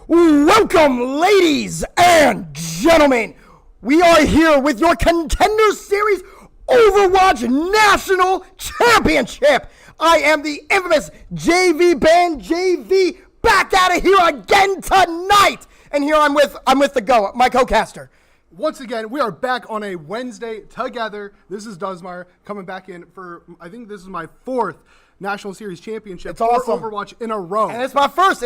Welcome, ladies and gentlemen. We are here with your Contender Series Overwatch National Championship. I am the infamous JV Band JV, back at it here again tonight. And here I'm with the GO, my co-caster. Once again, we are back on a Wednesday together. This is Duzmeyer coming back in for, I think this is my fourth National Series Championship. It's awesome. For Overwatch in a row. And it's my first.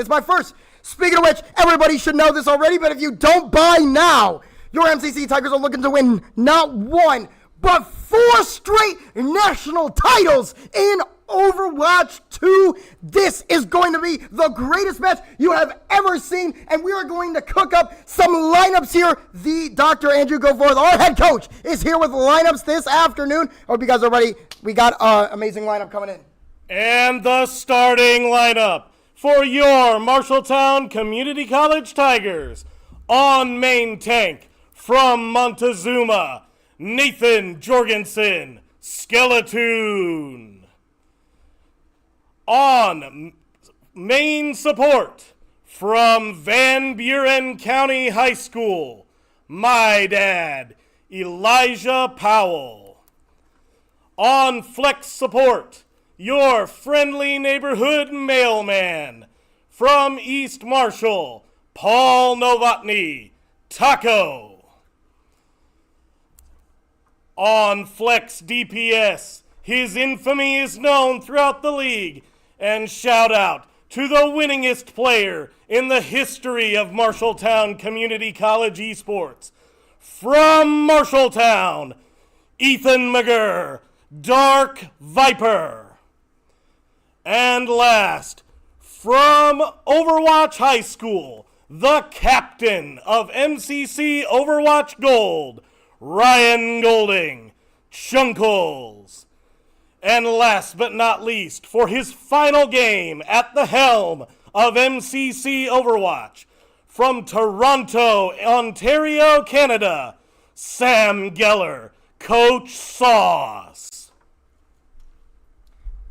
Speaking of which, everybody should know this already, but if you don't buy now, your MCC Tigers are looking to win not one, but 4 straight national titles in Overwatch 2. This is going to be the greatest match you have ever seen, and we are going to cook up some lineups here. The Dr. Andrew Goforth, our head coach, is here with lineups this afternoon. I hope you guys are ready. We got an amazing lineup coming in. And the starting lineup for your Marshalltown Community College Tigers. On main tank from Montezuma, Nathan Jorgensen, Skeletoon. On main support from Van Buren County High School, my dad, Elijah Powell. On flex support, your friendly neighborhood mailman from East Marshall, Paul Novotny, Taco. On flex DPS, his infamy is known throughout the league, and shout out to the winningest player in the history of Marshalltown Community College Esports. From Marshalltown, Ethan McGurr, Dark Viper. And last, from Overwatch High School, the captain of MCC Overwatch Gold, Ryan Golding, Chunkles. And last but not least, for his final game at the helm of MCC Overwatch, from Toronto, Ontario, Canada, Sam Geller, Coach Sauce.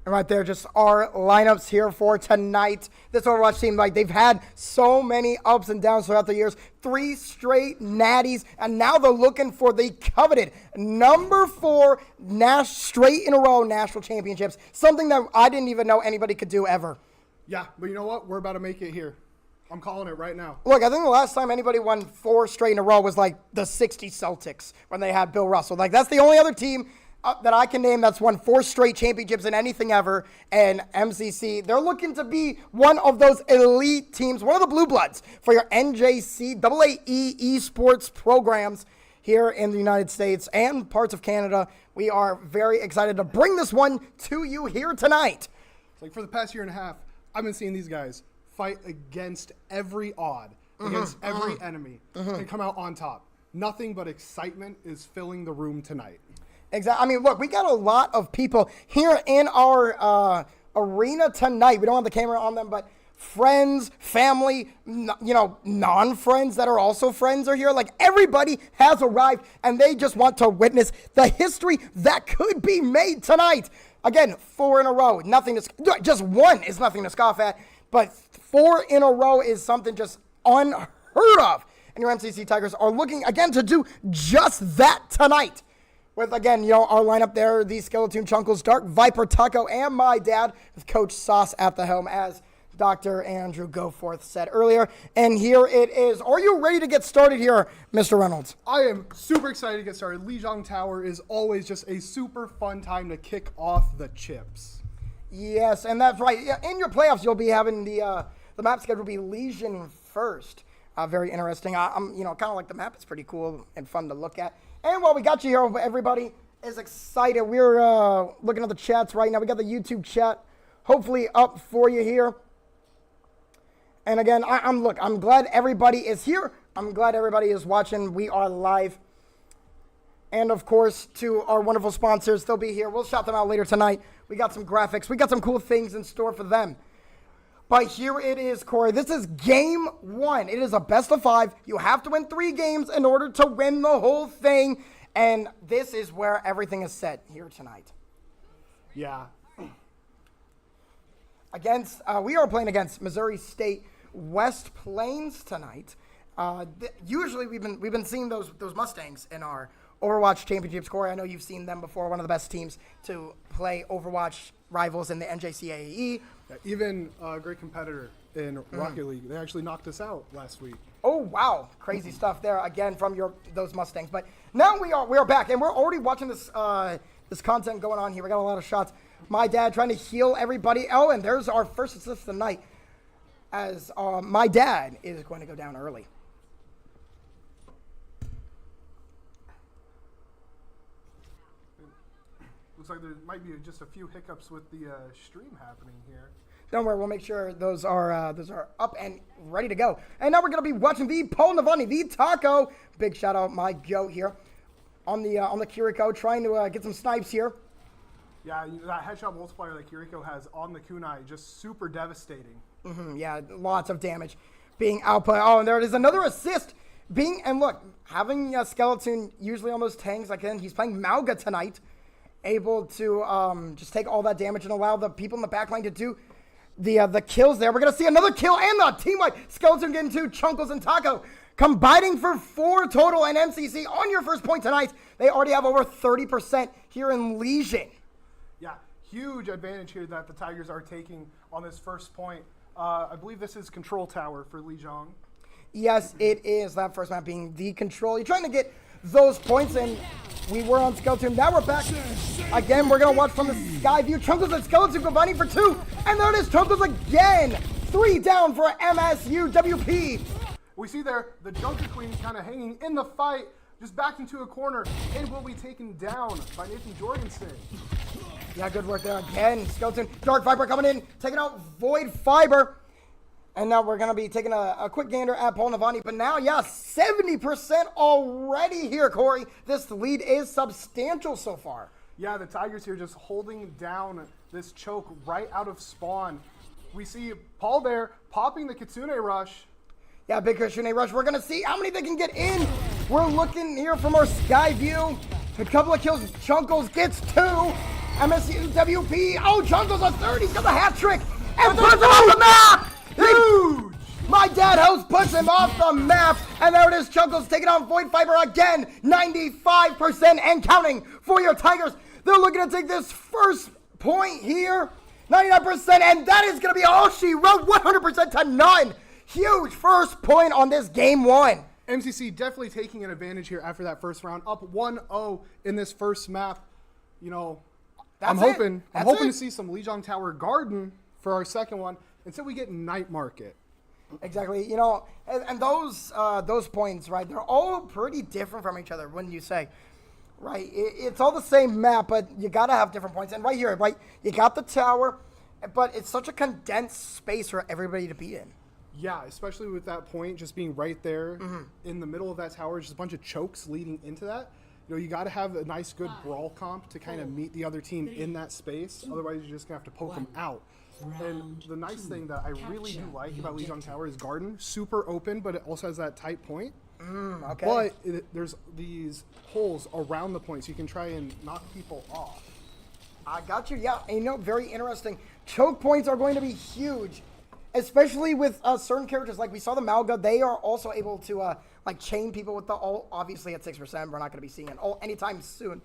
And right there, just our lineups here for tonight. This Overwatch team, they've had so many ups and downs throughout the years. 3 straight natties, and now they're looking for the coveted number 4 straight in a row national championships. Something that I didn't even know anybody could do ever. Yeah, but you know what? We're about to make it here. I'm calling it right now. Look, I think the last time anybody won 4 straight in a row was like the '60 Celtics when they had Bill Russell. That's the only other team that I can name that's won 4 straight championships in anything ever. And MCC, they're looking to be one of those elite teams, one of the blue bloods for your NJCAAE Esports programs here in the United States and parts of Canada. We are very excited to bring this one to you here tonight. Like for the past year and a half, I've been seeing these guys fight against every odd, against every enemy, and come out on top. Nothing but excitement is filling the room tonight. Exactly. I mean, look, we got a lot of people here in our arena tonight. We don't have the camera on them, but friends, family, non-friends that are also friends are here. Like, everybody has arrived, and they just want to witness the history that could be made tonight. Again, 4 in a row. Just 1 is nothing to scoff at, but 4 in a row is something just unheard of. And your MCC Tigers are looking, again, to do just that tonight. With, again, our lineup there, the Skeletoon, Chunkles, Dark Viper, Taco, and my dad, with Coach Sauce at the helm, as Dr. Andrew Goforth said earlier. And here it is. Are you ready to get started here, Mr. Reynolds? I am super excited to get started. Lijiang Tower is always just a super fun time to kick off the chips. Yes, and that's right. In your playoffs, you'll be having the map schedule will be Legion first. Very interesting. I'm kind of like the map. It's pretty cool and fun to look at. And while we got you here, everybody is excited. We're looking at the chats right now. We got the YouTube chat hopefully up for you here. And again, I'm glad everybody is here. I'm glad everybody is watching. We are live. And of course, to our wonderful sponsors, they'll be here. We'll shout them out later tonight. We got some graphics. We got some cool things in store for them. But here it is, Corey. This is game 1. It is a best of 5. You have to win 3 games in order to win the whole thing. And this is where everything is set here tonight. Yeah. We are playing against Missouri State, West Plains tonight. Usually we've been seeing those Mustangs in our Overwatch championships. Corey, I know you've seen them before. One of the best teams to play Overwatch rivals in the NJCAAE. Yeah, even a great competitor in Rocket League. They actually knocked us out last week. Oh wow, crazy stuff there again from those Mustangs. But now we are back, and we're already watching this this content going on here. We got a lot of shots. My dad trying to heal everybody. Oh, and there's our first assist of the night, as my dad is going to go down early. Looks like there might be just a few hiccups with the stream happening here. Don't worry, we'll make sure those are up and ready to go. And now we're going to be watching the Paul Navani, the Taco. Big shout out, my goat here on the Kiriko, trying to get some snipes here. Yeah, that headshot multiplier that Kiriko has on the kunai, just super devastating. Yeah, lots of damage being output. Oh, and there it is, another assist. And look, having a Skeleton usually on those tanks, again, he's playing Mauga tonight, able to just take all that damage and allow the people in the backline to do the kills there. We're going to see another kill and the team-wide Skeleton getting 2, Chunkles and Taco combining for 4 total, and MCC on your first point tonight. They already have over 30% here in Legion. Yeah, huge advantage here that the Tigers are taking on this first point. I believe this is Control Tower for Lijiang. Yes, it is. That first map being the Control. You're trying to get those points, and we were on Skeleton. Now we're back. Again, we're going to watch from the sky view. Chunkles and Skeleton combining for 2. And there it is, Chunkles again. 3 down for MSU WP. We see there the Junker Queen kind of hanging in the fight, just backed into a corner, and will be taken down by Nathan Jorgensen. Yeah, good work there again. Skeleton, Dark Viper coming in, taking out Void Fiber. And now we're going to be taking a quick gander at Paul Navani. But now, yeah, 70% already here, Corey. This lead is substantial so far. Yeah, the Tigers here just holding down this choke right out of spawn. We see Paul there popping the Kitsune Rush. Yeah, big Kitsune Rush. We're going to see how many they can get in. We're looking here from our sky view. A couple of kills. Chunkles gets 2. MSU WP. Oh, Chunkles a 30. He's got the hat trick. And puts him off the map. Huge! My dad house puts him off the map, and there it is, Chunkles taking on Void Fiber again, 95% and counting for your Tigers. They're looking to take this first point here, 99%, and that is going to be all she wrote, 100% to none. Huge first point on this game 1. MCC definitely taking an advantage here after that first round, up 1-0 in this first map. You know, I'm hoping to see some Lijiang Tower Garden for our second one until we get Night Market. Exactly. You know, and those points, right, they're all pretty different from each other, wouldn't you say? Right? It's all the same map, but you got to have different points. And right here, right, you got the tower, but it's such a condensed space for everybody to be in. Yeah, especially with that point just being right there in the middle of that tower, just a bunch of chokes leading into that. You know, you got to have a nice, good brawl comp to kind of meet the other team in that space. Otherwise, you're just going to have to poke them out. And the nice thing that I really do like about Lijiang Tower is Garden. Super open, but it also has that tight point. Okay. But there's these holes around the point, so you can try and knock people off. I got you. Yeah, and you know, very interesting. Choke points are going to be huge, especially with certain characters. Like we saw the Malga, they are also able to like chain people with the ult. Obviously at 6%, we're not going to be seeing an ult anytime soon.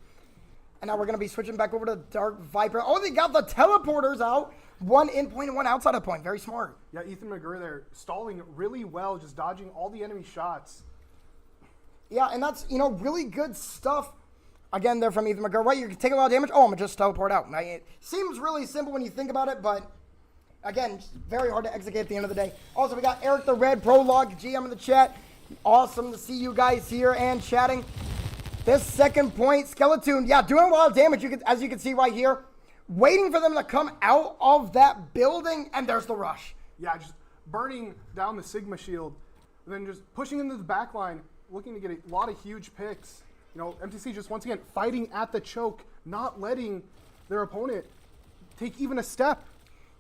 And now we're going to be switching back over to Dark Viper. Oh, they got the teleporters out. 1 in point and 1 outside of point. Very smart. Yeah, Ethan McGurr there stalling really well, just dodging all the enemy shots. Yeah, and that's, you know, really good stuff. Again, they're from Ethan McGurr. Right, you can take a lot of damage. Oh, I'm going to just teleport out. Now, it seems really simple when you think about it, but again, very hard to execute at the end of the day. Also, we got Eric the Red Prologue GM in the chat. Awesome to see you guys here and chatting. This second point, Skeleton, yeah, doing a lot of damage, as you can see right here. Waiting for them to come out of that building, and there's the rush. Yeah, just burning down the Sigma shield, and then just pushing into the back line, looking to get a lot of huge picks. You know, MTC just once again fighting at the choke, not letting their opponent take even a step.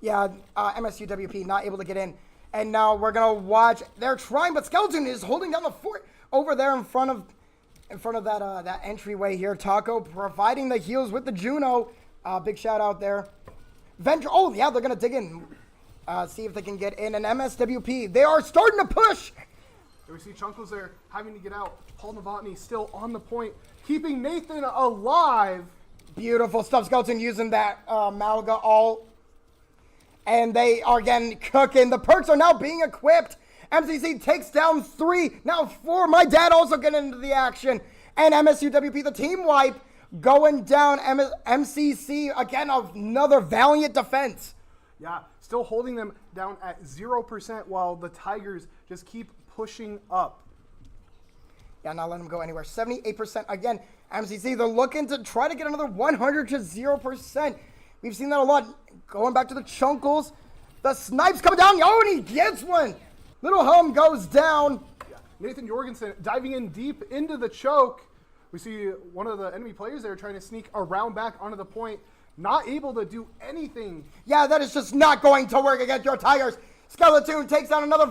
Yeah, MSU WP not able to get in. And now we're going to watch. They're trying, but Skeleton is holding down the fort over there in front of that entryway here. Taco providing the heals with the Juno. Big shout out there. Venture. Oh, yeah, they're going to dig in. see if they can get in an MSWP. They are starting to push. We see Chunkles there having to get out. Paul Novotny still on the point, keeping Nathan alive. Beautiful stuff. Skeleton using that Malga ult. And they are again cooking. The perks are now being equipped. MCC takes down 3, now 4. My dad also getting into the action. And MSUWP, the team wipe, going down. MCC, again, another valiant defense. Yeah, still holding them down at 0% while the Tigers just keep pushing up. Yeah, not letting them go anywhere. 78%. Again, MCC, they're looking to try to get another 100 to 0%. We've seen that a lot. Going back to the Chunkles. The snipes coming down. Oh, and he gets one. Little Home goes down. Yeah. Nathan Jorgensen diving in deep into the choke. We see one of the enemy players there trying to sneak around back onto the point. Not able to do anything. Yeah, that is just not going to work against your Tigers. Skeleton takes down another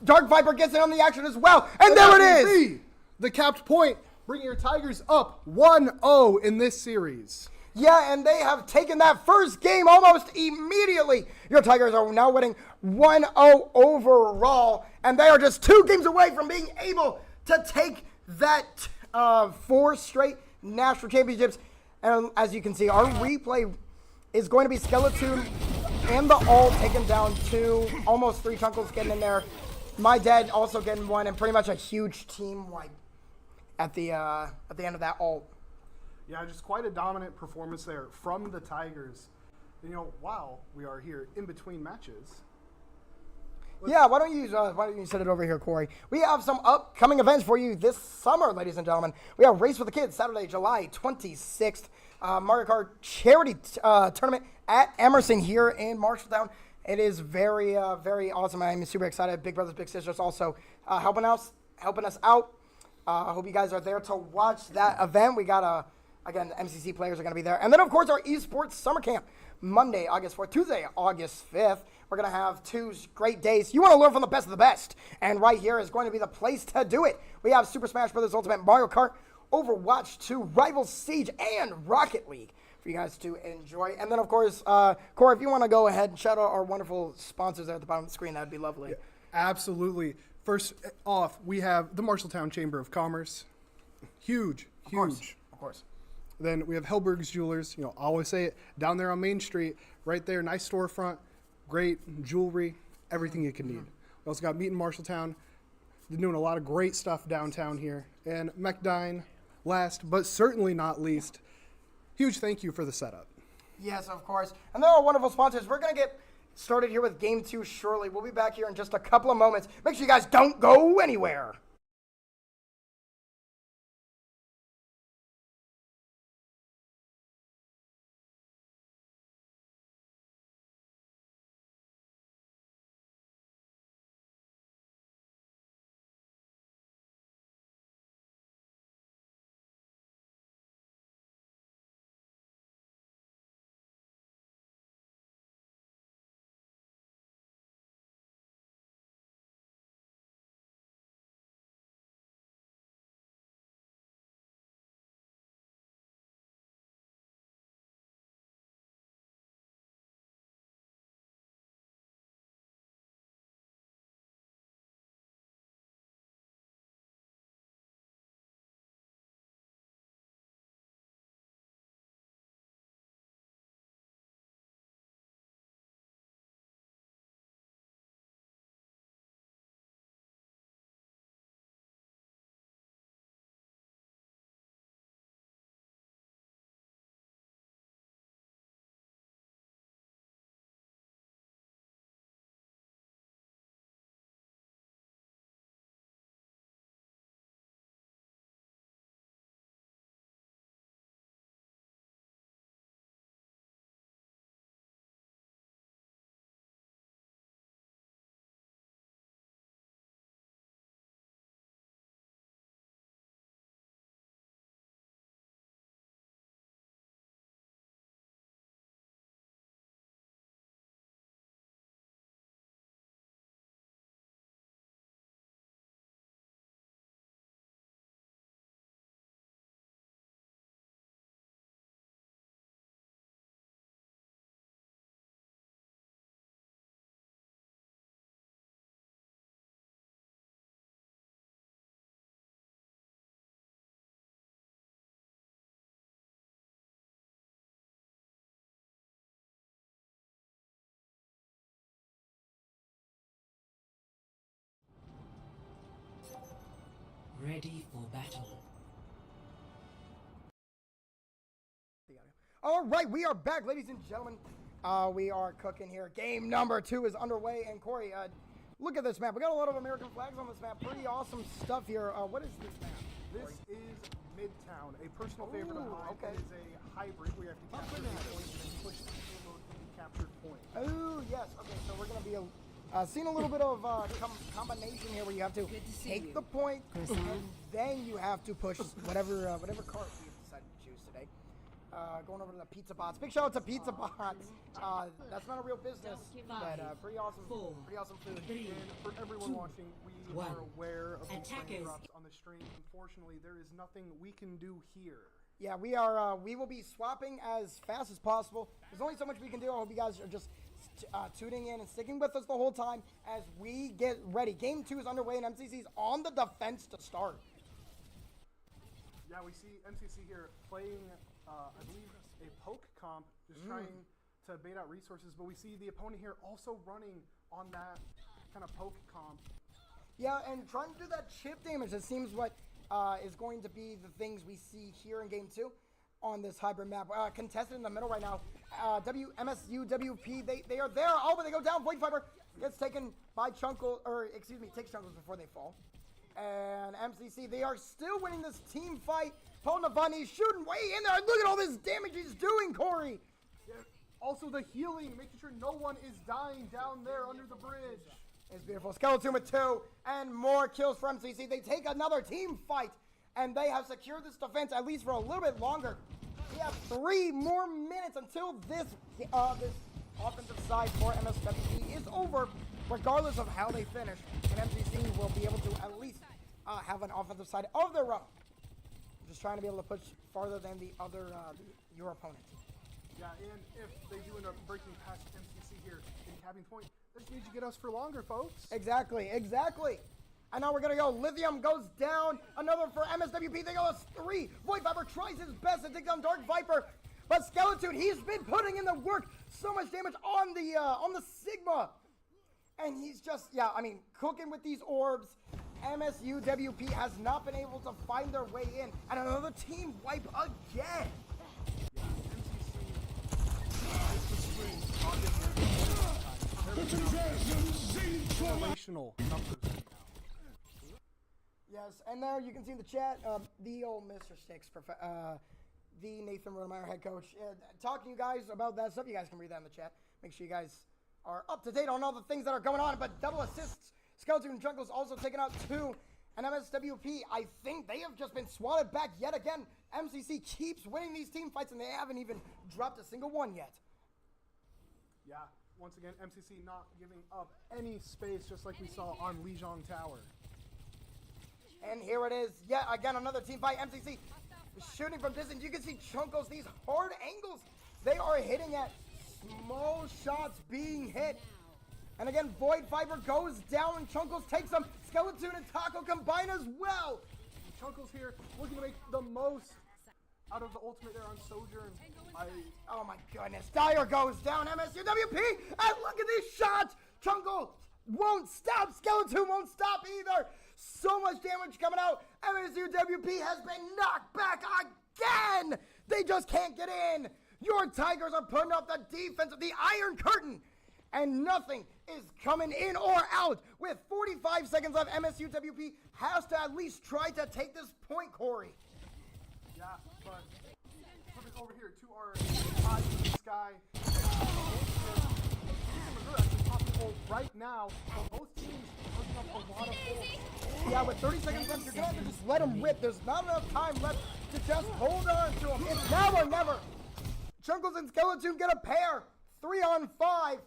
Dark Viper, gets in on the action as well. And there it is. The capped point, bringing your Tigers up 1-0 in this series. Yeah, and they have taken that first game almost immediately. Your Tigers are now winning 1-0 overall, and they are just 2 games away from being able to take that 4 straight national championships. And as you can see, our replay is going to be Skeleton and the ult taking down 2, almost 3 Chunkles getting in there. My dad also getting 1, and pretty much a huge team wipe at the end of that ult. Yeah, just quite a dominant performance there from the Tigers. You know, while we are here in between matches. Yeah, why don't you set it over here, Corey? We have some upcoming events for you this summer, ladies and gentlemen. We have Race with the Kids, Saturday, July 26th. Mario Kart charity tournament at Emerson here in Marshalltown. It is very, very awesome. I'm super excited. Big brothers, big sisters also helping us out. I hope you guys are there to watch that event. We got again, MCC players are going to be there. And then, of course, our Esports Summer Camp, Monday, August 4th, Tuesday, August 5th. We're going to have 2 great days. You want to learn from the best of the best. And right here is going to be the place to do it. We have Super Smash Bros. Ultimate, Mario Kart, Overwatch 2, Rival Siege, and Rocket League for you guys to enjoy. And then, of course, Corey, if you want to go ahead and shout out our wonderful sponsors there at the bottom of the screen, that would be lovely. Yeah, absolutely. First off, we have the Marshalltown Chamber of Commerce. Huge. Of course. Then we have Hellberg's Jewelers. You know, I always say it, down there on Main Street, right there, nice storefront, great jewelry, everything you can need. We also got Meat in Marshalltown. They're doing a lot of great stuff downtown here. And McDine, last but certainly not least, huge thank you for the setup. Yes, of course. And there are wonderful sponsors. We're going to get started here with Game 2 shortly. We'll be back here in just a couple of moments. Make sure you guys don't go anywhere. Ready for battle. All right, we are back, ladies and gentlemen. We are cooking here. Game number 2 is underway. And Corey, look at this map. We got a lot of American flags on this map. Pretty awesome stuff here. What is this map? This is Midtown, a personal favorite of mine. Okay. It is a hybrid where you have to capture points and push the payload from the captured point. Oh, yes. Okay, so we're going to be seeing a little bit of combination here where you have to take the point, and then you have to push whatever cart you decided to choose today. Going over to the Pizza Bots. Big shout out to Pizza Bots. That's not a real business, but pretty awesome food. And for everyone watching, we are aware of the frame drops on the stream. Unfortunately, there is nothing we can do here. Yeah, we are. We will be swapping as fast as possible. There's only so much we can do. I hope you guys are just tuning in and sticking with us the whole time as we get ready. Game 2 is underway, and MCC's on the defense to start. Yeah, we see MCC here playing, I believe, a poke comp, just trying to bait out resources, but we see the opponent here also running on that kind of poke comp. Yeah, and trying to do that chip damage. It seems what is going to be the things we see here in Game 2 on this hybrid map. Contested in the middle right now. MSU, WP, they are there. Oh, but they go down. Void Fiber gets taken by Chunkle, or excuse me, takes Chunkles before they fall. And MCC, they are still winning this team fight. Paul Navani shooting way in there. Look at all this damage he's doing, Corey. Yeah. Also the healing, making sure no one is dying down there under the bridge. It's beautiful. Skeleton with 2 and more kills for MCC. They take another team fight, and they have secured this defense at least for a little bit longer. We have 3 more minutes until this offensive side for MSWP is over, regardless of how they finish. And MCC will be able to at least have an offensive side of their own. Just trying to be able to push farther than the other your opponent. Yeah, and if they do end up breaking past MCC here in capping point, this means you get us for longer, folks. Exactly. And now we're going to go. Lithium goes down. Another for MSWP. They go as 3. Void Viper tries his best to take down Dark Viper. But Skeleton, he's been putting in the work. So much damage on the Sigma. And he's just, cooking with these orbs. MSU WP has not been able to find their way in. And another team wipe again. Relational numbers. Yes, and there you can see in the chat the old Mr. Sticks, the Nathan Rodemeyer head coach, talking to you guys about that stuff. You guys can read that in the chat. Make sure you guys are up to date on all the things that are going on. But double assists, Skeleton and Junkle's also taking out 2. And MSWP, I think they have just been swatted back yet again. MCC keeps winning these team fights, and they haven't even dropped a single one yet. Yeah, once again, MCC not giving up any space, just like we saw on Lijiang Tower. And here it is, yet again, another team fight. MCC shooting from distance. You can see Chunkles, these hard angles. They are hitting at small shots being hit. And again, Void Fiber goes down and Chunkles takes them. Skeleton and Taco combine as well. Chunkles here looking to make the most out of the ultimate there on Sojourn. Oh my goodness. Dyer goes down. MSU WP. And look at these shots. Chunkle won't stop. Skeleton won't stop either. So much damage coming out. MSU WP has been knocked back again. They just can't get in. Your Tigers are putting up the defense of the Iron Curtain. And nothing is coming in or out. With 45 seconds left, MSU WP has to at least try to take this point, Corey. Yeah, but flipping over here to our eyes in the sky. Actually popping gold right now. So both teams are putting up a lot of gold. Yeah, with 30 seconds left, you're going to have to just let them rip. There's not enough time left to just hold on to them. It's now or never. Chunkles and Skeleton get a pair. 3-on-5.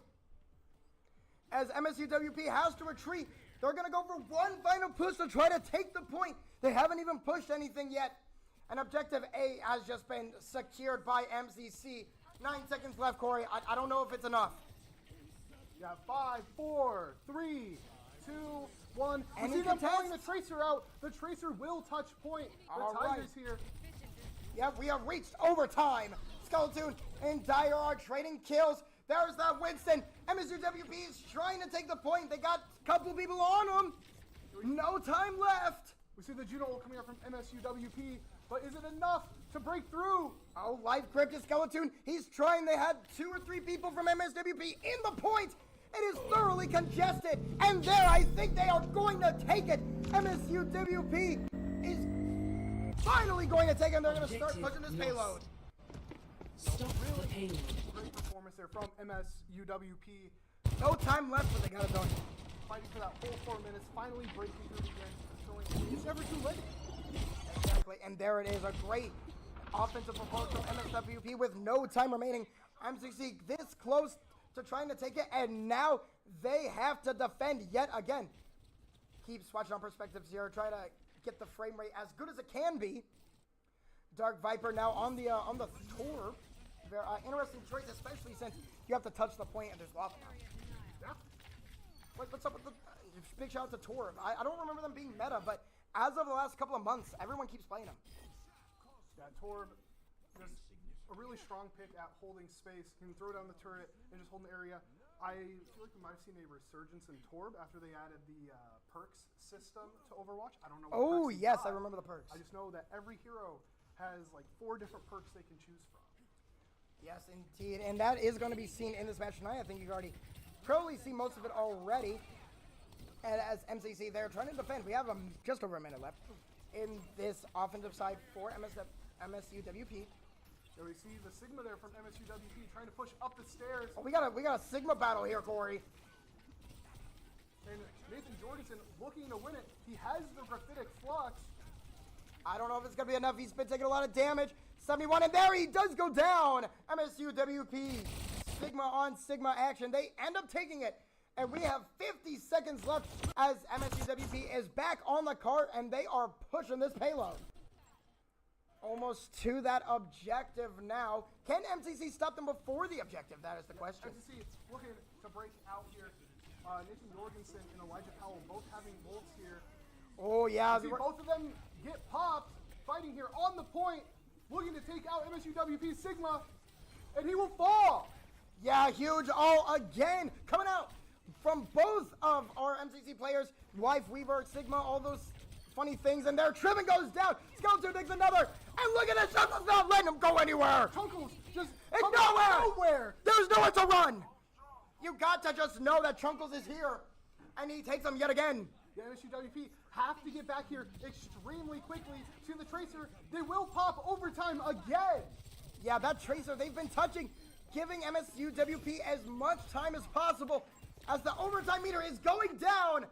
As MSU WP has to retreat. They're going to go for one final push to try to take the point. They haven't even pushed anything yet. And objective A has just been secured by MCC. 9 seconds left, Corey. I don't know if it's enough. Yeah, 5, 4, 3, 2, 1. And you see them pulling the Tracer out. The Tracer will touch point. The Tigers here. Yeah, we have reached overtime. Skeleton and Dyer are trading kills. There's that Winston. MSU WP is trying to take the point. They got a couple people on them. No time left. We see the Juno ult coming out from MSUWP, but is it enough to break through? Oh, life cryptic skeleton. He's trying. They had 2 or 3 people from MSWP in the point. It is thoroughly congested. And there, I think they are going to take it. MSUWP is finally going to take it, and they're going to start pushing this payload. Stop the payload. Great performance there from MSUWP. No time left, but they got it done. Fighting for that whole 4 minutes, finally breaking through the end, showing it's never too late. Exactly, and there it is, a great offensive performance from MSWP with no time remaining. MCC this close to trying to take it, and now they have to defend yet again. Keeps watching on perspectives here, try to get the frame rate as good as it can be. Dark Viper now on the tour. Very interesting choice, especially since you have to touch the point and there's lava. Yeah. What's up with the big shout out to Torb? I don't remember them being meta, but as of the last couple of months, everyone keeps playing them. Yeah, Torb, just a really strong pick at holding space. He can throw down the turret and just hold an area. I feel like we might have seen a resurgence in Torb after they added the perks system to Overwatch. I don't know what Oh, perks he yes, got. I remember the perks. I just know that every hero has like 4 different perks they can choose from. Yes, indeed, and that is going to be seen in this match tonight. I think you've already probably seen most of it already. And as MCC, they're trying to defend. We have just over a minute left in this offensive side for MSUWP. So we see the Sigma there from MSUWP trying to push up the stairs. Oh, we got a Sigma battle here, Corey. And Nathan Jorgensen looking to win it. He has the graphitic flux. I don't know if it's going to be enough. He's been taking a lot of damage. 71, and there he does go down. MSUWP, Sigma on Sigma action. They end up taking it. And we have 50 seconds left as MSUWP is back on the cart, and they are pushing this payload. Almost to that objective now. Can MCC stop them before the objective? That is the question. MCC looking to break out here. Nathan Jorgensen and Elijah Powell both having bolts here. Oh, yeah. See both of them get popped, fighting here on the point, looking to take out MSUWP Sigma, and he will fall. Yeah, huge all again. Coming out from both of our MCC players, Wife, Weaver, Sigma, all those funny things, and their Triven goes down. Skeleton takes another, and look at this, Chunkle's not letting him go anywhere. Chunkles just It's coming out of nowhere. nowhere. There's nowhere to run. You got to just know that Chunkles is here, and he takes them yet again. The MSUWP have to get back here extremely quickly. See the Tracer, they will pop overtime again. Yeah, that Tracer they've been touching, giving MSUWP as much time as possible. As the overtime meter is going down,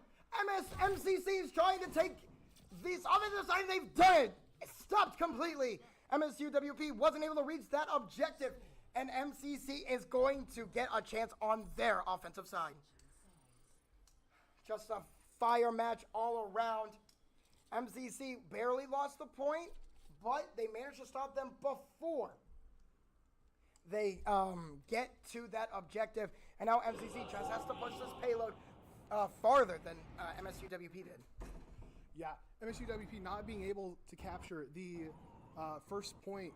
MCC is trying to take these offensive side. They've done it. It stopped completely. MSUWP wasn't able to reach that objective, and MCC is going to get a chance on their offensive side. Just a fire match all around. MCC barely lost the point, but they managed to stop them before they get to that objective. And now MCC just has to push this payload farther than MSUWP did. Yeah, MSUWP not being able to capture the first point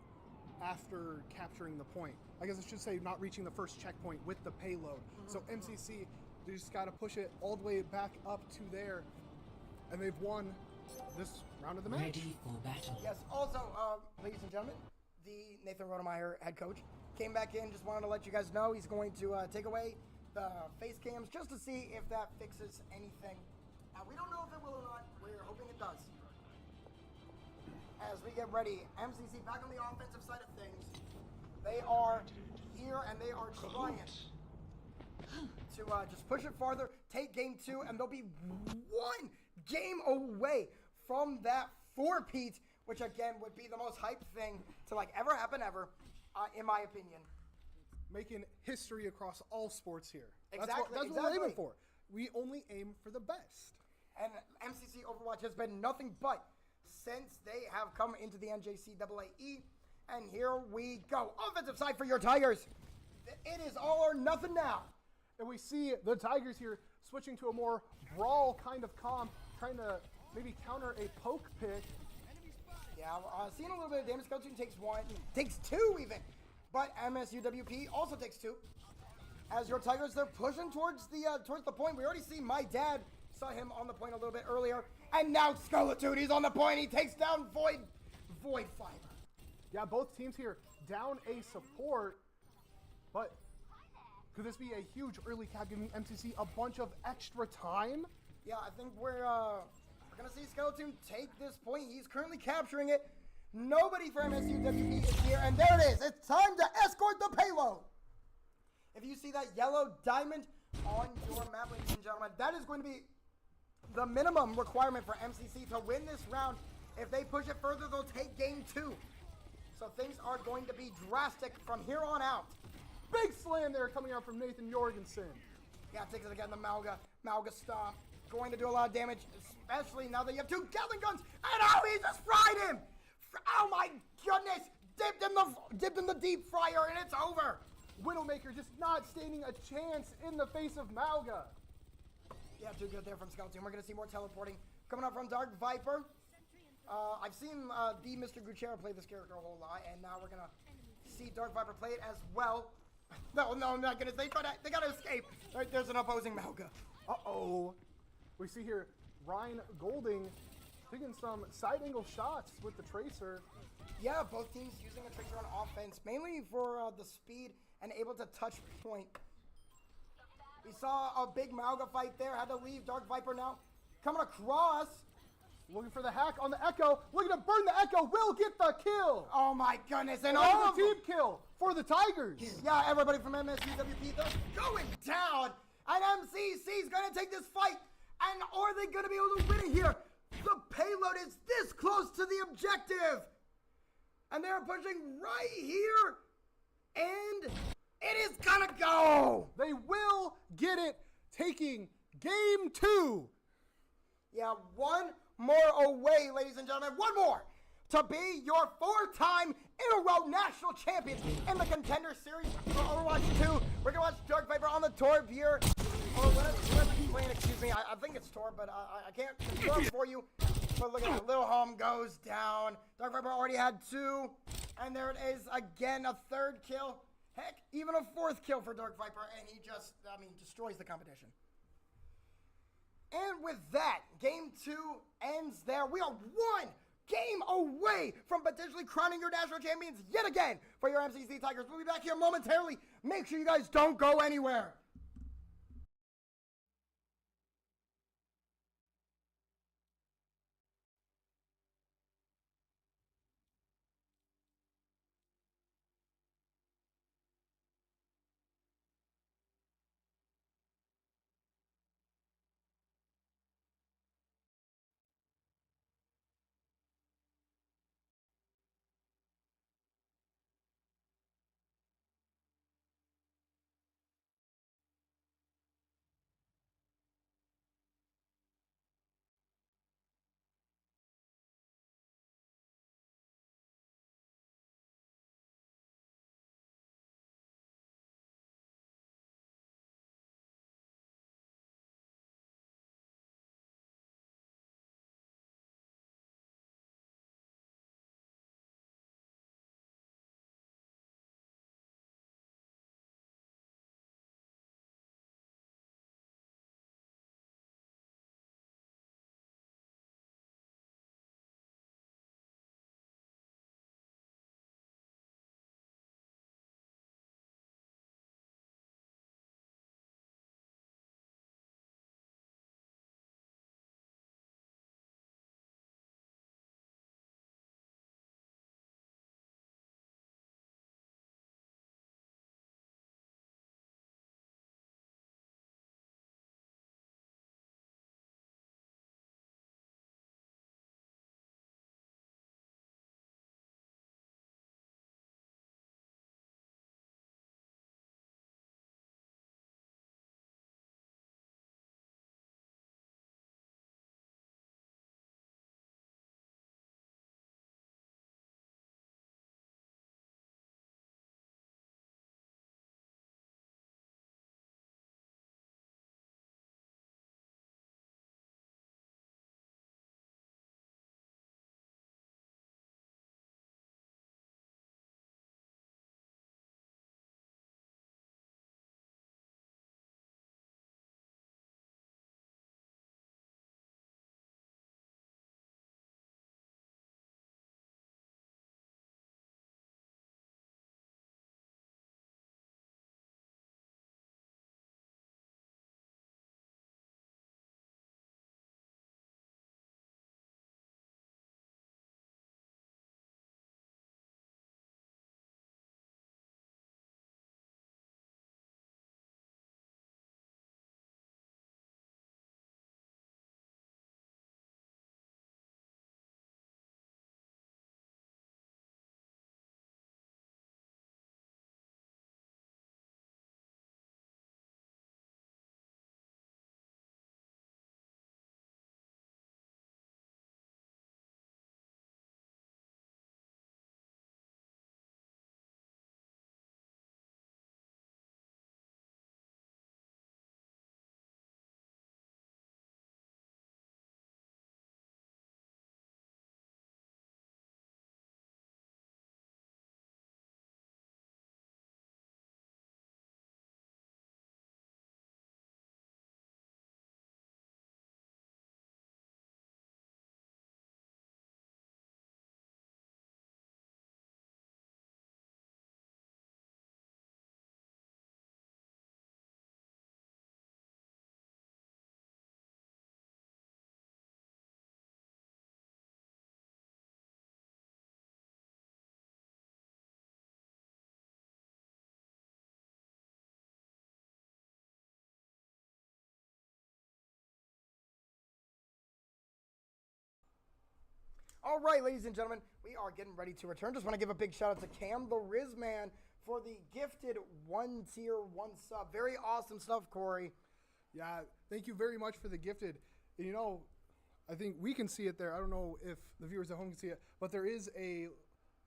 after capturing the point. I guess I should say not reaching the first checkpoint with the payload. So MCC, they just got to push it all the way back up to there, and they've won this round of the match. Ready for battle. Yes, also, ladies and gentlemen, the Nathan Rodemeyer head coach came back in, just wanted to let you guys know he's going to take away the face cams just to see if that fixes anything. We don't know if it will or not. We're hoping it does. As we get ready, MCC back on the offensive side of things. They are here and they are trying to just push it farther, take game 2, and they'll be 1 game away from that 4-peat, which again would be the most hyped thing to like ever happen ever, in my opinion. Making history across all sports here. Exactly, That's what we're aiming for. We only aim for the best. And MCC Overwatch has been nothing but since they have come into the NJCAAE. And here we go. Offensive side for your Tigers. It is all or nothing now. And we see the Tigers here switching to a more brawl kind of comp, trying to maybe counter a poke pick. Yeah, seeing a little bit of damage. Skeleton takes 1, takes 2 even. But MSUWP also takes 2. As your Tigers, they're pushing towards the point. We already see my dad Saw him on the point a little bit earlier. And now Skeletune, he's on the point. He takes down Void Fiber. Yeah, both teams here down a support, but could this be a huge early cap giving MCC a bunch of extra time? Yeah, I think we're gonna see Skeletune take this point. He's currently capturing it. Nobody for MSUWP is here, and there it is. It's time to escort the payload. If you see that yellow diamond on your map, ladies and gentlemen, that is going to be the minimum requirement for MCC to win this round. If they push it further, they'll take game 2. So things are going to be drastic from here on out. Big slam there coming out from Nathan Jorgensen. Yeah, takes it again, the Malga stomp. Going to do a lot of damage, especially now that you have 2 Gatling guns. And oh, he just fried him! Oh my goodness! Dipped in the deep fryer, and it's over. Widowmaker just not standing a chance in the face of Malga. Yeah, too good there from Skeletune. We're going to see more teleporting coming up from Dark Viper. I've seen the Mr. Gucera play this character a whole lot, and now we're going to see Dark Viper play it as well. No, my goodness. They got to escape. Right, there's an opposing Malga. Uh-oh. We see here Ryan Golding taking some side angle shots with the Tracer. Yeah, both teams using a Tracer on offense, mainly for the speed and able to touch point. We saw a big Malga fight there. Had to leave. Dark Viper now coming across. Looking for the hack on the Echo. Looking to burn the Echo. Will get the kill. Oh my goodness. And All all the team kill for the Tigers. Yeah, everybody from MSUWP, they're going down. And MCC's going to take this fight. And are they going to be able to win it here? The payload is this close to the objective. And they're pushing right here. And it is going to go. They will get it, taking game 2. Yeah, one more away, ladies and gentlemen. One more to be your 4-time in a row national champions in the Contender series for Overwatch 2. We're going to watch Dark Viper on the Torb here. Or whatever he's playing, excuse me. I think it's Torb, but I can't confirm for you. But look at that. Little Hum goes down. Dark Viper already had 2. And there it is again, a 3rd kill. Heck, even a 4th kill for Dark Viper. And he just, destroys the competition. And with that, game 2 ends there. We are 1 game away from potentially crowning your national champions yet again for your MCC Tigers. We'll be back here momentarily. Make sure you guys don't go anywhere. All right, ladies and gentlemen, we are getting ready to return. Just want to give a big shout out to Cam the Rizman for the gifted 1 tier 1 sub. Very awesome stuff, Corey. Yeah, thank you very much for the gifted. You know, I think we can see it there. I don't know if the viewers at home can see it, but there is a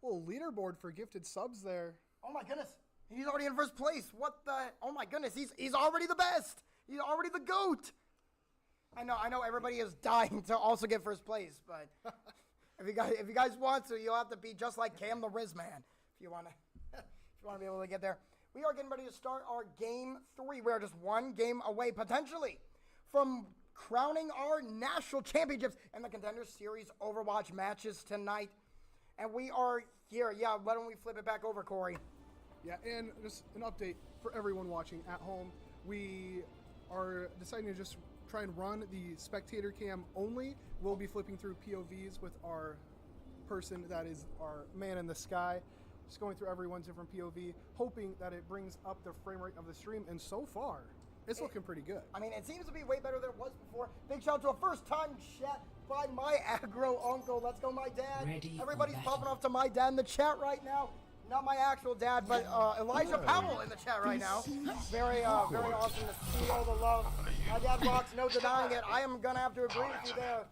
little leaderboard for gifted subs there. Oh my goodness, he's already in first place. What the? Oh my goodness, he's already the best. He's already the GOAT. I know everybody is dying to also get first place, but if you guys want to, you'll have to be just like Cam the Rizman if you want to be able to get there. We are getting ready to start our game 3. We are just one game away potentially from crowning our national championships in the Contender Series Overwatch matches tonight. And we are here. Yeah, why don't we flip it back over, Corey? Yeah, and just an update for everyone watching at home. We are deciding to just try and run the spectator cam only. We'll be flipping through POVs with our person that is our man in the sky. Just going through everyone's different POV, hoping that it brings up the frame rate of the stream. And so far, it's looking pretty good. I mean, it seems to be way better than it was before. Big shout out to a first-time chat by my aggro uncle. Let's go, my dad. Everybody's popping off to my dad in the chat right now. Not my actual dad, but Elijah Powell in the chat right now. Very awesome to see all the love. My dad rocks, no denying it. I am going to have to agree with you there.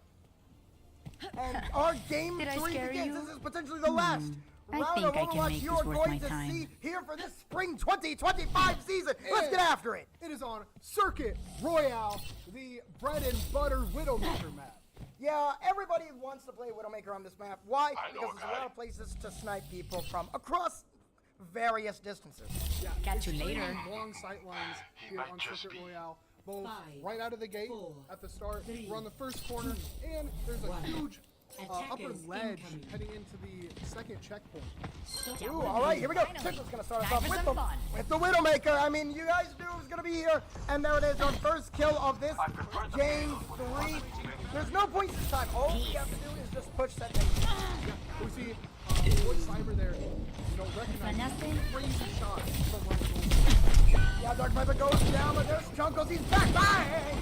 And our game 3 begins. This is potentially the last round of Overwatch you are going to see here for this spring 2025 season. Let's get after it. It is on Circuit Royale, the bread and butter Widowmaker map. Yeah, everybody wants to play Widowmaker on this map. Why? Because there's a lot of places to snipe people from across various distances. Yeah, Catch you later. Long sight lines here on Circuit Royale. Both right out of the gate at the start. We're on the first corner, and there's a huge upper ledge heading into the second checkpoint. Ooh, all right, here we go. Tickle's going to start us off with the Widowmaker. I mean, you guys knew it was going to be here, and there it is, our first kill of this game 3. There's no points this time. All we have to do is just push that thing. Yeah, we see Boy Cyber there. You don't recognize crazy shot from one of the Yeah, Dark Viper goes down, but there's Chunkles. He's back. Bang!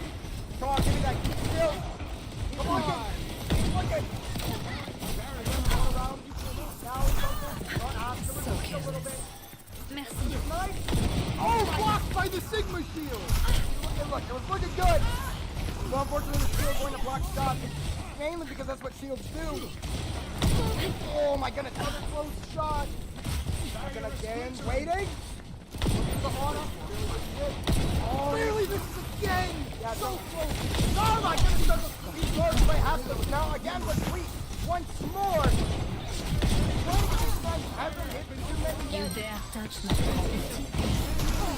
Come on, give me that kill. Come on. Look at a little bit. Nice. Oh, blocked by the Sigma shield. Look, it was looking good. Well, unfortunately, the shield going to block shots, mainly because that's what shields do. Oh my goodness, another close shot. Shotgun again, waiting. Oh, really? This is again. Yeah, so close. Oh my goodness, he's close, but has to. Now again with Sweet once more. Hasn't hit too many You dare touch my property.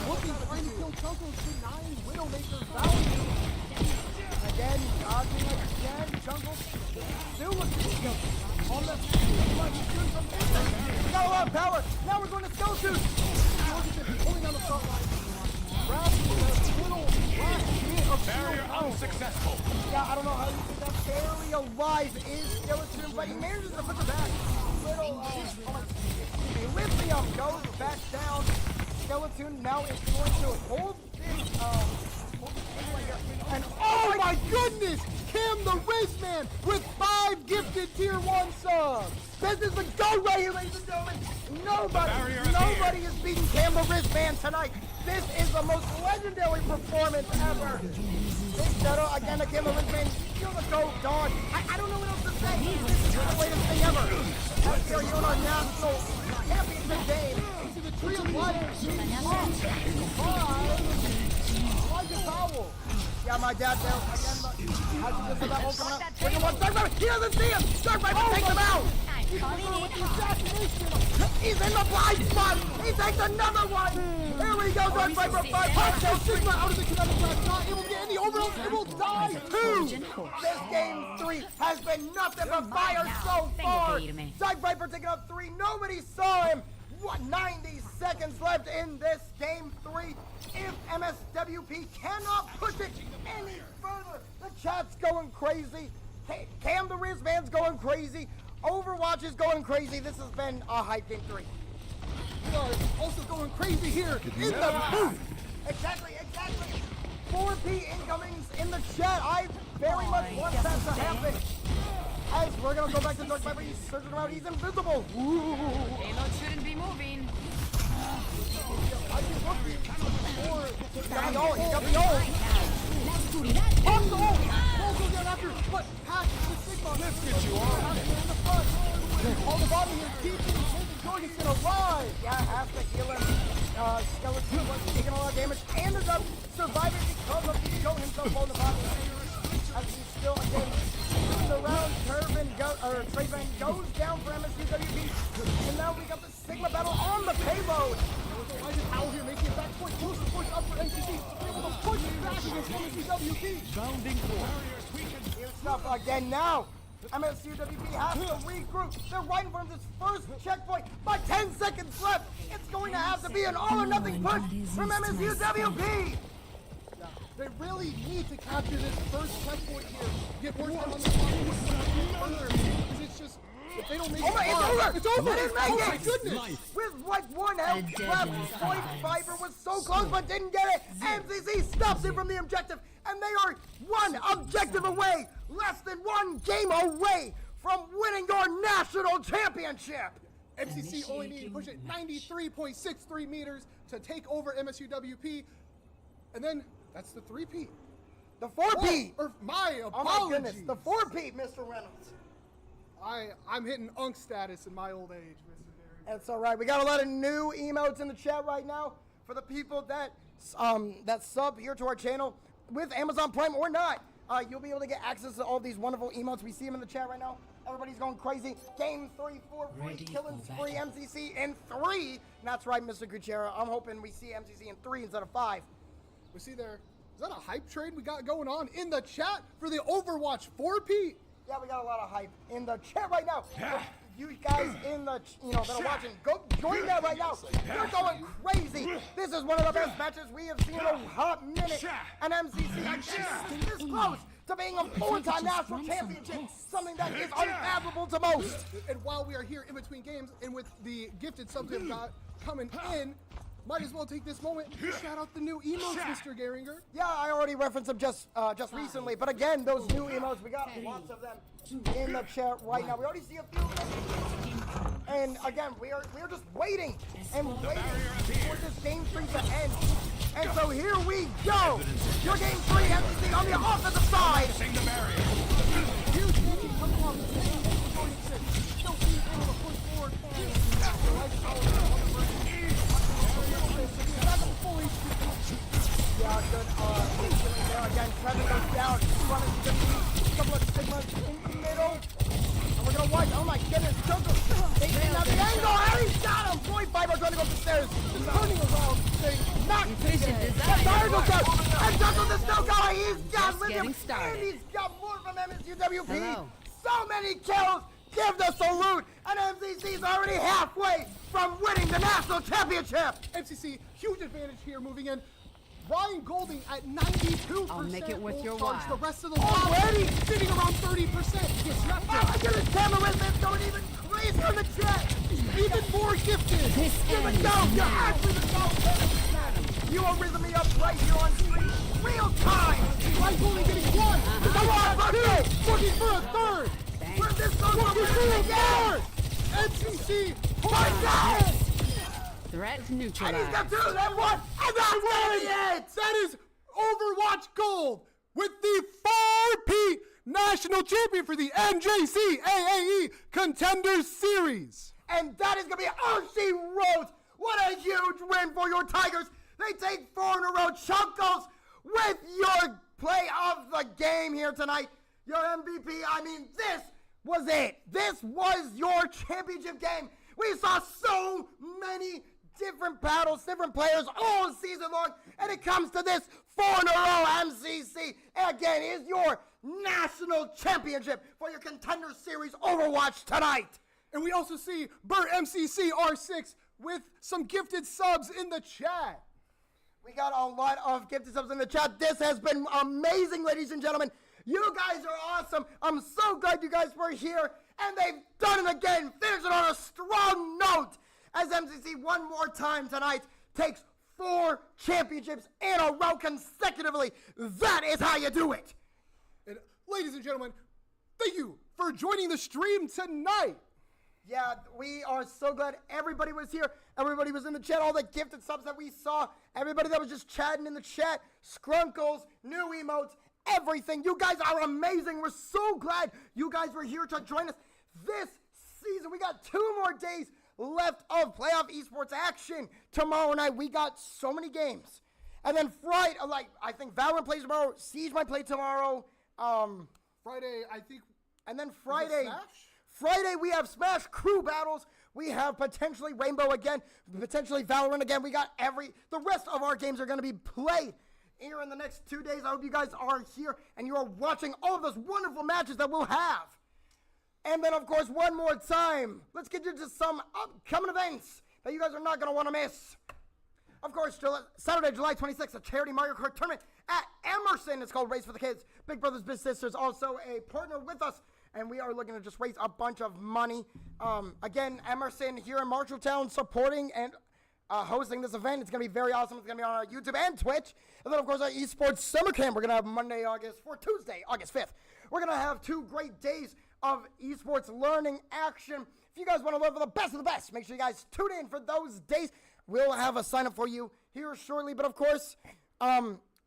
Looking, trying to kill Chunkles, denying Widowmaker value. Again, dodging again. Chunkles still looking good. On the he's doing some business. We got a lot of power. Now we're going to Skeleton. Pulling down the front line. Grabbing the little last bit of barrier unsuccessful. Yeah, I don't know how you think that barely alive is Skeleton, but he manages to put the back. Little, Lithium goes back down. Skeleton now is going to hold this, and oh my goodness! Cam the Rizman with 5 gifted tier 1 subs! This is the GOAT right here, ladies and gentlemen! Nobody is beating Cam the Rizman tonight! This is the most legendary performance ever! Big shout out again to Cam the Rizman. You're the GOAT, dog! I don't know what else to say! This is the greatest thing ever! Out here, you're on our national championship game! See the tree of life being blocked by Elijah Powell. Yeah, my dad there again, but how's he just that whole coming out? Look at one, Dark Viper, he doesn't see him! Dark Viper takes him out! He's in the blind spot! He takes another one! Here we go, Dark Viper, 5 punches! Sigma out of the kinetic blast, not able to get any overalls, it will die too! This game 3 has been nothing but fire so far! Dark Viper taking up 3, nobody saw him! What, 90 seconds left in this game 3. If MSWP cannot push it any further, the chat's going crazy. Cam the Rizman's going crazy. Overwatch is going crazy. This has been a hype game 3. We are also going crazy here in the booth. Exactly. 4P incomings in the chat. I very much want that to happen. As we're gonna go back to Dark Viper, he's surging around, he's invisible. Ooh. Payload shouldn't be moving. Got the ult, he got the ult. Pop the ult! Roll goes down after, but Hack the Sigma. Let's get you on. In the front. All the body here, keeping Jorgen's gonna rise. Yeah, has to heal him. Skeleton was taking a lot of damage and ends up surviving because of the Joe himself on the body. As he's still again in the round, Traven goes down for MSUWP. And now we got the Sigma battle on the payload. Elijah Powell here making a back point, close push up for NCC, able to push back against MSUWP. Bounding forward. Here's stuff again now. MSUWP has to regroup. They're right in front of this first checkpoint by 10 seconds left. It's going to have to be an all or nothing push from MSUWP. They really need to capture this first checkpoint here. Get more time on the clock. Because it's just, if they don't make Oh my, it's over! It's over! They didn't make Oh it! my goodness! With like one health A deadly left, Point silence. Viper was so close but didn't get it. MCC stops it from the objective, and they are one objective away, less than one game away from winning your national championship. MCC only need to push it 93.63 meters to take over MSUWP. And then, that's the 3-peat. The 4P. Or my Oh my goodness, apologies. the 4P, Mr. Reynolds. I'm hitting unk status in my old age, Mr. Derry. That's all right. We got a lot of new emotes in the chat right now for the people that sub here to our channel with Amazon Prime or not. You'll be able to get access to all these wonderful emotes. We see them in the chat right now. Everybody's going crazy. Game 3 for free, Ready killing for spree, battle. MCC in 3. And that's right, Mr. Gutierrez. I'm hoping we see MCC in 3 instead of 5. We see there, is that a hype trade we got going on in the chat for the Overwatch 4-peat? Yeah, we got a lot of hype in the chat right now. You guys in the, that are watching, go join that right now. You're going crazy. This is one of the best matches we have seen in a hot minute. And MCC again this close to being a 4-time national championship, something that is unfathomable to most. And while we are here in between games and with the gifted subs we've got coming in, might as well take this moment to shout out the new emotes, Mr. Gehringer. Yeah, I already referenced them just recently, but again, those new emotes, we got lots of them in the chat right now. We already see a few of them. And again, we are just waiting and waiting for this game 3 to end. And so here we go. Your game 3 MCC on the offensive side. Huge game coming off the same still being able to push forward Yeah, good. There again, Trevor goes down. Running to the couple of Sigmas in the middle. And we're gonna watch. Oh my goodness, Joker. They didn't have the angle. And he's got him. Point Viper trying to go up the stairs. Just turning around, saying, knock Efficient the design. tire goes down. And Joker's is still going. He's got Just lithium. getting started. And he's got more from MSUWP. Hello. So many kills. Give the salute. And MCC's already halfway from winning the national championship. MCC, huge advantage here moving in. Ryan Golding at 92%. I'll make it worth gold your charge. while. The rest of the Already? line sitting around 30%. Disruptive. Oh my goodness, Tamarins going even crazier on the chat. Even more gifted. This Give end it go. is You're now. actually the go. You are rhythming me up right here on stream. Real time. Ryan Golding getting one. Come on, Bucky. Looking for a third. Where's this going? Looking for a Again. third. MCC. One down. Threat And he's neutralized. got 2, then 1, and that's really it. That is Overwatch Gold with the 4-peat national champion for the NJCAAE Contender Series. And that is going to be Oshie Rhodes. What a huge win for your Tigers. They take 4 in a row. Chunkles with your play of the game here tonight. Your MVP. I mean, this was it. This was your championship game. We saw so many different battles, different players all season long, and it comes to this 4 in a row MCC. And again, is your national championship for your Contender Series Overwatch tonight. And we also see Burt MCC R6 with some gifted subs in the chat. We got a lot of gifted subs in the chat. This has been amazing, ladies and gentlemen. You guys are awesome. I'm so glad you guys were here, and they've done it again. Finish it on a strong note as MCC one more time tonight takes 4 championships in a row consecutively. That is how you do it. And ladies and gentlemen, Thank you for joining the stream tonight. Yeah, we are so glad everybody was here. Everybody was in the chat. All the gifted subs that we saw. Everybody that was just chatting in the chat. Scrunkles, new emotes, everything. You guys are amazing. We're so glad you guys were here to join us this season. We got 2 more days left of playoff esports action. Tomorrow night, we got so many games. And then Friday, I think Valorant plays tomorrow. Siege might play tomorrow. Friday, I think. And then Friday. Smash? Friday, we have Smash crew battles. We have potentially Rainbow again, potentially Valorant again. We got the rest of our games are going to be played here in the next 2 days. I hope you guys are here and you are watching all of those wonderful matches that we'll have. And then, of course, one more time, let's get into some upcoming events that you guys are not going to want to miss. Of course, Saturday, July 26th, a charity Mario Kart tournament at Emerson. It's called Race for the Kids. Big Brothers Big Sisters, also a partner with us. And we are looking to just raise a bunch of money. Again, Emerson here in Marshalltown supporting and hosting this event. It's going to be very awesome. It's going to be on our YouTube and Twitch. And then, of course, our Esports Summer Camp. We're going to have Tuesday, August 5th. We're going to have 2 great days of esports learning action. If you guys want to learn for the best of the best, make sure you guys tune in for those days. We'll have a sign up for you here shortly. But, of course,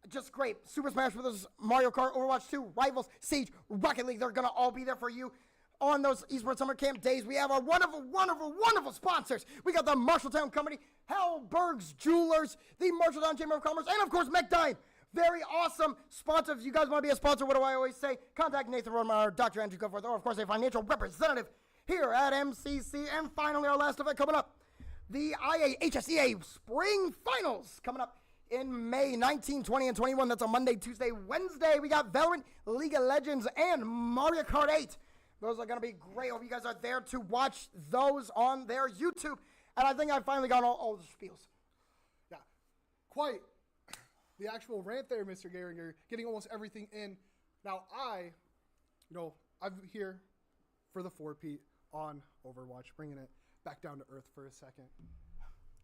just great. Super Smash Bros., Mario Kart, Overwatch 2, Rivals, Siege, Rocket League. They're going to all be there for you on those Esports Summer Camp days. We have our wonderful, wonderful, wonderful sponsors. We got the Marshalltown Company, Hellberg's Jewelers, the Marshalltown Chamber of Commerce, and, of course, McDime. Very awesome sponsor. If you guys want to be a sponsor, what do I always say? Contact Nathan Rodemeyer, Dr. Andrew Goforth, or, of course, a financial representative here at MCC. And finally, our last event coming up, the IAHSEA Spring Finals coming up in May 19, 20, and 21. That's on Monday, Tuesday, Wednesday. We got Valorant, League of Legends, and Mario Kart 8. Those are going to be great. Hope you guys are there to watch those on their YouTube. And I think I finally got all the spiels. Yeah, quite the actual rant there, Mr. Gehringer, getting almost everything in. Now, I'm here for the 4-peat on Overwatch, bringing it back down to earth for a second.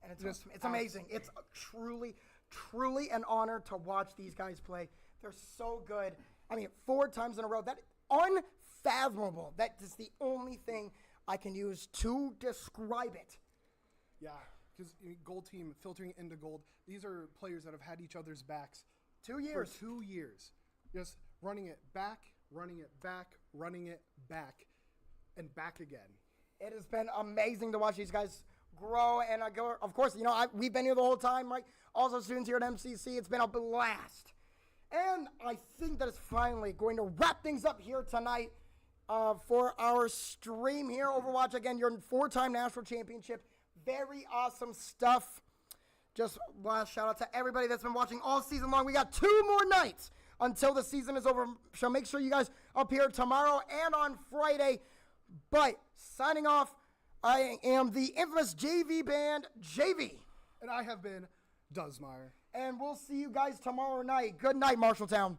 And it's amazing. It's truly, truly an honor to watch these guys play. They're so good. I mean, 4 times in a row. That unfathomable. That is the only thing I can use to describe it. Yeah, because Gold Team filtering into Gold. These are players that have had each other's backs 2 years. For 2 years. Just running it back, running it back, running it back, and back again. It has been amazing to watch these guys grow, and of course, we've been here the whole time, right? Also, students here at MCC, it's been a blast. And I think that is finally going to wrap things up here tonight for our stream here. Overwatch, again, your 4-time national championship. Very awesome stuff. Just last shout out to everybody that's been watching all season long. We got 2 more nights until the season is over. So make sure you guys up here tomorrow and on Friday. But signing off, I am the infamous JV band, JV. And I have been Duzmeyer. And we'll see you guys tomorrow night. Good night, Marshalltown.